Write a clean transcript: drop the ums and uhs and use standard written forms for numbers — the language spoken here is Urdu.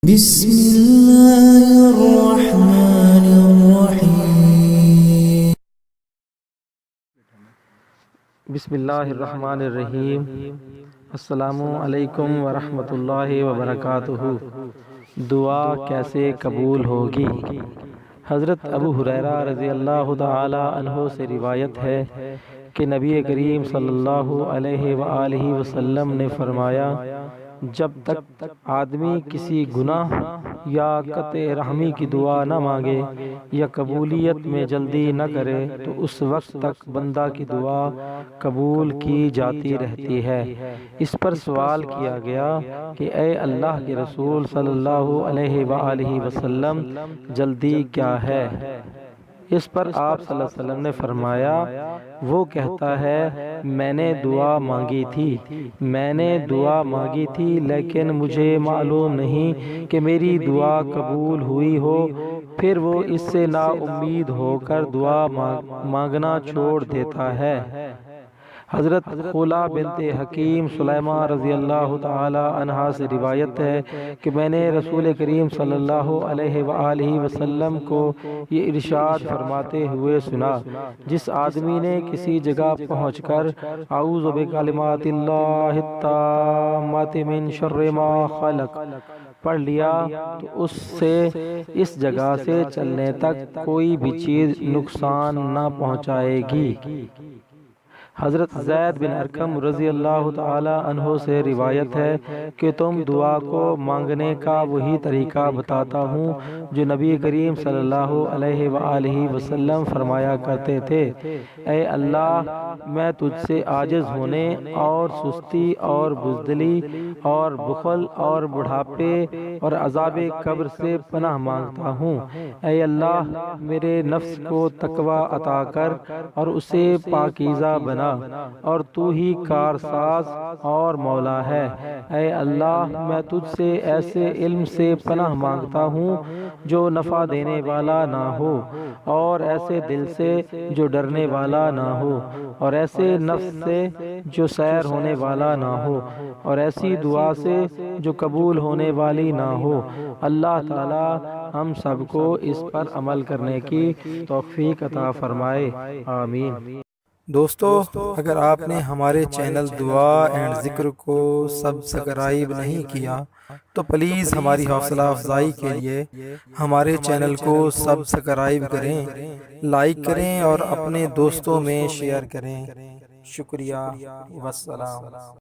بسم اللہ الرحمن الرحیم بسم اللہ الرحمن الرحیم۔ السلام علیکم ورحمۃ اللہ وبرکاتہ۔ دعا کیسے قبول ہوگی؟ حضرت ابو ہریرہ رضی اللہ تعالی عنہ سے روایت ہے کہ نبی کریم صلی اللہ علیہ وآلہ وسلم نے فرمایا، جب تک آدمی کسی گناہ یا قطع رحمی کی دعا نہ مانگے یا قبولیت میں جلدی نہ کرے تو اس وقت تک بندہ کی دعا قبول کی جاتی رہتی ہے۔ اس پر سوال کیا گیا کہ اے اللہ کے رسول صلی اللہ علیہ وآلہ وسلم، جلدی کیا ہے؟ اس پر آپ صلی اللہ علیہ وسلم نے فرمایا، وہ کہتا ہے میں نے دعا مانگی تھی لیکن مجھے معلوم نہیں کہ میری دعا قبول ہوئی ہو، پھر وہ اس سے نا امید ہو کر دعا مانگنا چھوڑ دیتا ہے۔ حضرت خولہ بنت حکیم سلیمہ رضی اللہ تعالی عنہا سے روایت ہے کہ میں نے رسول کریم صلی اللہ علیہ وآلہ وسلم کو یہ ارشاد فرماتے ہوئے سنا، جس آدمی نے کسی جگہ پہنچ کر اعوذ بکلمات اللہ التامات من شر ما خلق پڑھ لیا تو اس سے اس جگہ سے چلنے تک کوئی بھی چیز نقصان نہ پہنچائے گی۔ حضرت زید بن ارقم رضی اللہ تعالی عنہ سے روایت ہے کہ تم دعا کو مانگنے کا وہی طریقہ بتاتا ہوں جو نبی کریم صلی اللہ علیہ وآلہ وسلم فرمایا کرتے تھے، اے اللہ میں تجھ سے عاجز ہونے اور سستی اور بزدلی اور بخل اور بڑھاپے اور عذاب قبر سے پناہ مانگتا ہوں۔ اے اللہ میرے نفس کو تقوی عطا کر اور اسے پاکیزہ بنا، اور تو ہی کارساز اور مولا ہے۔ اے اللہ میں تجھ سے ایسے علم سے پناہ مانگتا ہوں جو نفع دینے والا نہ ہو، اور ایسے دل سے جو ڈرنے والا نہ ہو، اور ایسے نفس سے جو سیر ہونے والا نہ ہو، اور ایسی دعا سے جو قبول ہونے والی نہ ہو۔ اللہ تعالی ہم سب کو اس پر عمل کرنے کی توفیق عطا فرمائے، آمین۔ دوستو، اگر آپ نے ہمارے چینل دعا اینڈ ذکر کو سبسکرائب نہیں کیا تو پلیز ہماری حوصلہ افزائی کے لیے ہمارے چینل کو سبسکرائب کریں، لائک کریں اور اپنے دوستوں میں شیئر کریں۔ شکریہ، والسلام۔